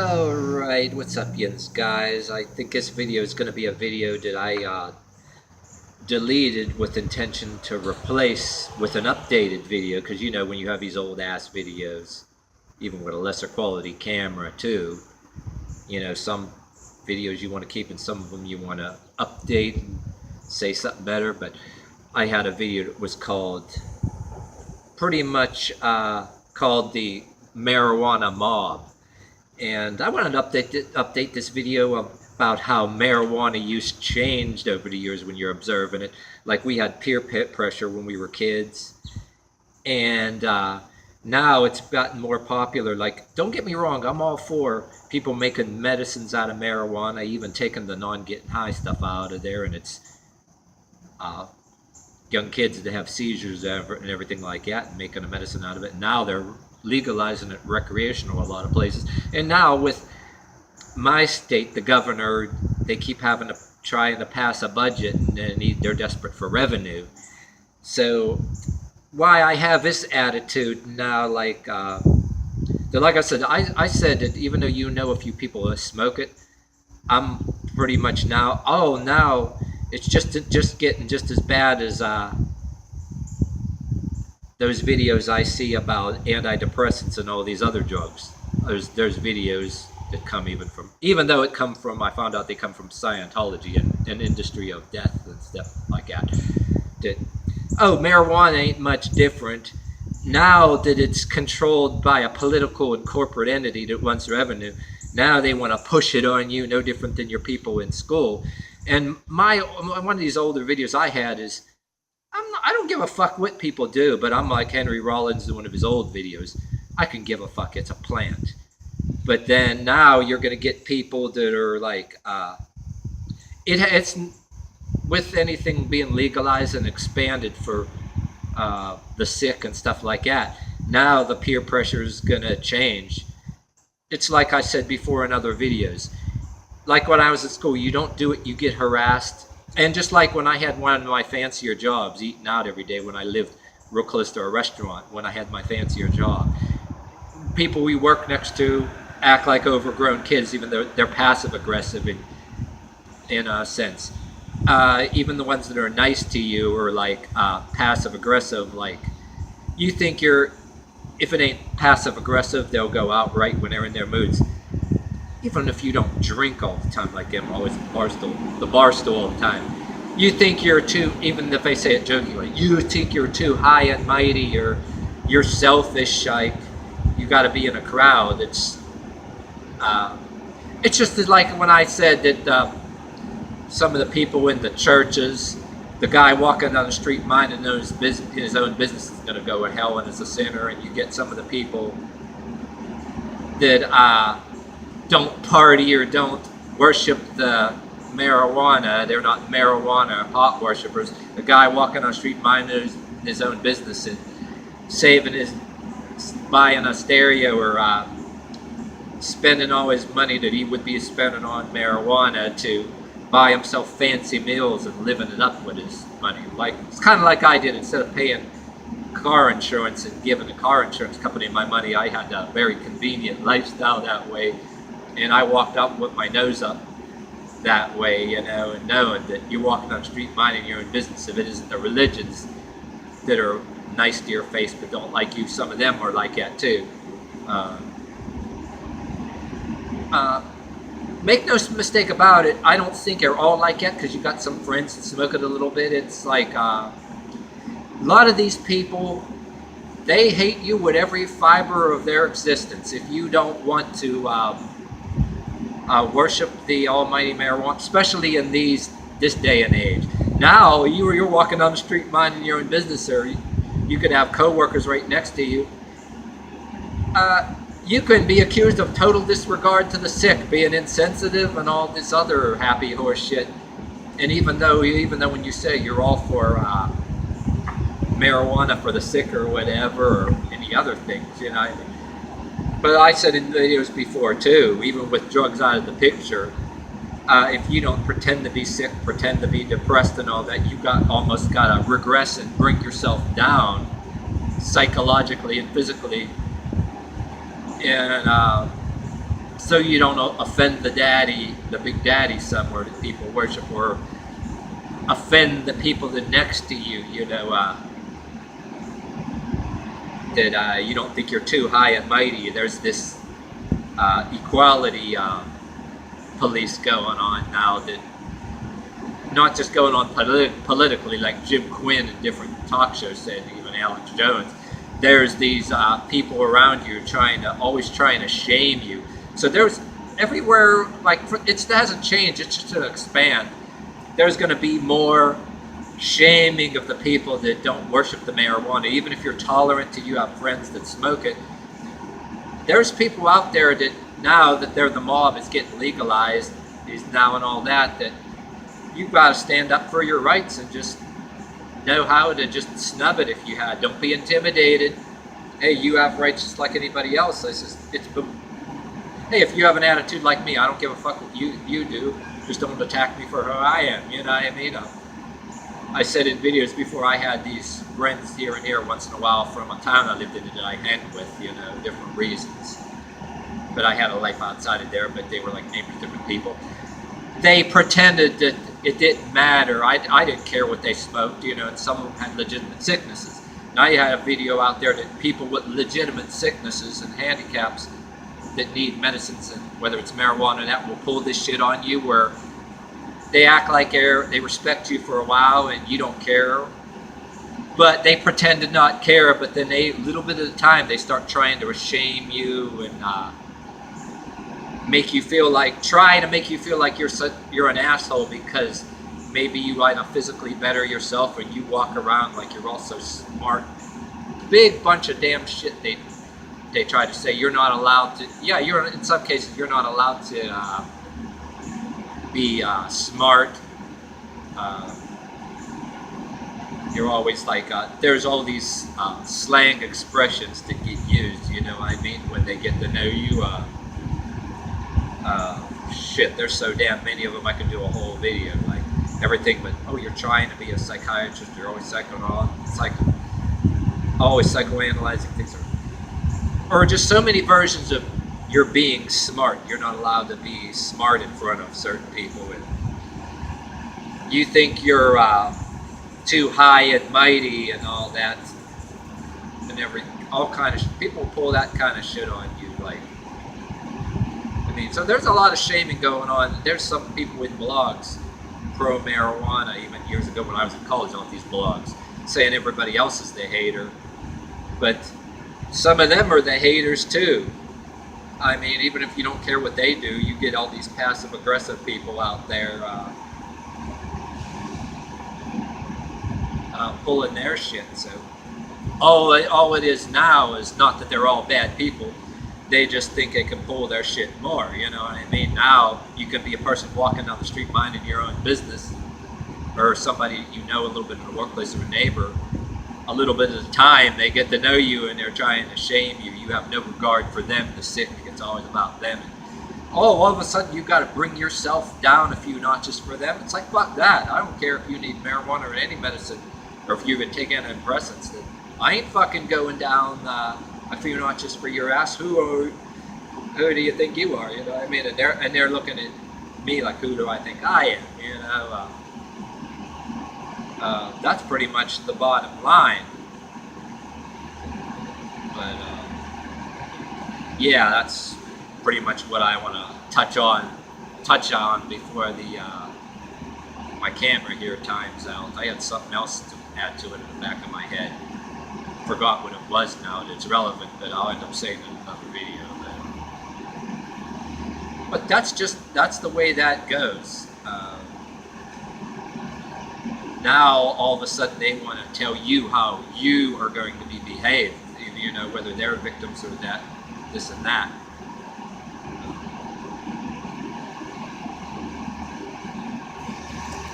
Alright, what's up yins guys? I think this video is going to be a video that I deleted with intention to replace with an updated video, because you know when you have these old ass videos, even with a lesser quality camera too, you know, some videos you want to keep and some of them you want to update and say something better. But I had a video that was called pretty much called the marijuana mob. And I wanted to update this video about how marijuana use changed over the years when you're observing it. Like, we had peer pressure when we were kids, and now it's gotten more popular. Like, don't get me wrong, I'm all for people making medicines out of marijuana, even taking the non-getting high stuff out of there, and it's young kids that have seizures and everything like that, and making a medicine out of it. Now they're legalizing it recreational a lot of places. And now with my state, the governor, they keep having to trying to pass a budget, and they're desperate for revenue. So why I have this attitude now, like I said, I said that even though you know a few people that smoke it, I'm pretty much now, now it's just getting just as bad as those videos I see about antidepressants and all these other drugs. There's videos that come even though it come from, I found out they come from Scientology and an industry of death and stuff like that. Marijuana ain't much different now that it's controlled by a political and corporate entity that wants revenue. Now they want to push it on you, no different than your people in school. And one of these older videos I had is, I don't give a fuck what people do, but I'm like Henry Rollins in one of his old videos. I can give a fuck, it's a plant. But then now you're going to get people that are like, it's with anything being legalized and expanded for the sick and stuff like that, now the peer pressure is going to change. It's like I said before in other videos. Like when I was at school, you don't do it, you get harassed. And just like when I had one of my fancier jobs, eating out every day when I lived real close to a restaurant, when I had my fancier job, people we work next to act like overgrown kids, even though they're passive aggressive in a sense. Even the ones that are nice to you are like passive aggressive. Like, you think if it ain't passive aggressive, they'll go outright when they're in their moods. Even if you don't drink all the time like them, always the bar stool all the time, you think you're too, even if they say it jokingly, you think you're too high and mighty, you're selfish, like you got to be in a crowd. It's just like when I said that some of the people in the churches, the guy walking down the street minding his own business is going to go to hell and is a sinner, and you get some of the people that don't party or don't worship the marijuana. They're not marijuana pot worshipers. The guy walking on the street minding his own business and buying a stereo or spending all his money that he would be spending on marijuana to buy himself fancy meals and living it up with his money. Like, it's kind of like I did. Instead of paying car insurance and giving the car insurance company my money, I had a very convenient lifestyle that way. And I walked up with my nose up that way, you know, and knowing that you're walking on the street minding your own business. If it isn't the religions that are nice to your face but don't like you, some of them are like that too. Make no mistake about it, I don't think they're all like that, because you got some friends that smoke it a little bit. It's like a lot of these people, they hate you with every fiber of their existence. If you don't want to worship the almighty marijuana, especially in this day and age. Now you're walking down the street minding your own business, or you could have co-workers right next to you. You can be accused of total disregard to the sick, being insensitive and all this other happy horse shit. And even though when you say you're all for marijuana for the sick or whatever, or any other things, you know. But I said in videos before too, even with drugs out of the picture, if you don't pretend to be sick, pretend to be depressed and all that, you almost got to regress and bring yourself down psychologically and physically. And so you don't offend the daddy, the big daddy somewhere that people worship, or offend the people that next to you, that you don't think you're too high and mighty. There's this equality police going on now, that not just going on politically, like Jim Quinn and different talk shows said, even Alex Jones. There's these people around you always trying to shame you. So there's everywhere, like it hasn't changed, it's just to expand. There's going to be more shaming of the people that don't worship the marijuana, even if you're tolerant to, you have friends that smoke it. There's people out there that now that they're the mob, it's getting legalized, is now and all that you've got to stand up for your rights and just know how to just snub it if you had. Don't be intimidated. Hey, you have rights just like anybody else. Hey, if you have an attitude like me, I don't give a fuck what you do. Just don't attack me for who I am. You know what I mean? I said in videos before, I had these friends here and here once in a while from a town I lived in that I hang with, different reasons. But I had a life outside of there, but they were like neighbors, different people. They pretended that it didn't matter. I didn't care what they smoked, and some of them had legitimate sicknesses. Now you had a video out there that people with legitimate sicknesses and handicaps that need medicines, and whether it's marijuana, that will pull this shit on you, where they act like they respect you for a while and you don't care, but they pretend to not care. But then a little bit at a time, they start trying to shame you and try to make you feel like you're an asshole because maybe you might not physically better yourself and you walk around like you're all so smart. Big bunch of damn shit they try to say. You're not allowed to. Yeah, in some cases you're not allowed to be smart. You're always like there's all these slang expressions that get used. You know what I mean? When they get to know you. Shit, there's so damn many of them. I can do a whole video, like everything. But you're trying to be a psychiatrist. You're always always psychoanalyzing things, or just so many versions of you're being smart. You're not allowed to be smart in front of certain people, and you think you're too high and mighty and all that, and all kind of people pull that kind of shit on you, like. So there's a lot of shaming going on. There's some people with blogs, pro-marijuana, even years ago when I was in college, on these blogs, saying everybody else is the hater. But some of them are the haters too. I mean, even if you don't care what they do, you get all these passive-aggressive people out there pulling their shit. So all it is now is not that they're all bad people. They just think they can pull their shit more, you know what I mean? Now, you can be a person walking down the street minding your own business, or somebody you know a little bit in the workplace, or a neighbor. A little bit at a time, they get to know you and they're trying to shame you. You have no regard for them, the sick. It's always about them. All of a sudden, you've got to bring yourself down a few notches for them. It's like, fuck that. I don't care if you need marijuana or any medicine, or if you've been taking antidepressants. I ain't fucking going down a few notches for your ass. Who do you think you are? You know what I mean? And they're looking at me like, who do I think I am? You know, that's pretty much the bottom line. But yeah, that's pretty much what I want to touch on before my camera here times out. I had something else to add to it in the back of my head. Forgot what it was now. It's relevant, but I'll end up saying it in another video. But that's the way that goes. Now all of a sudden they want to tell you how you are going to be behaved. You know, whether they're victims or this and that.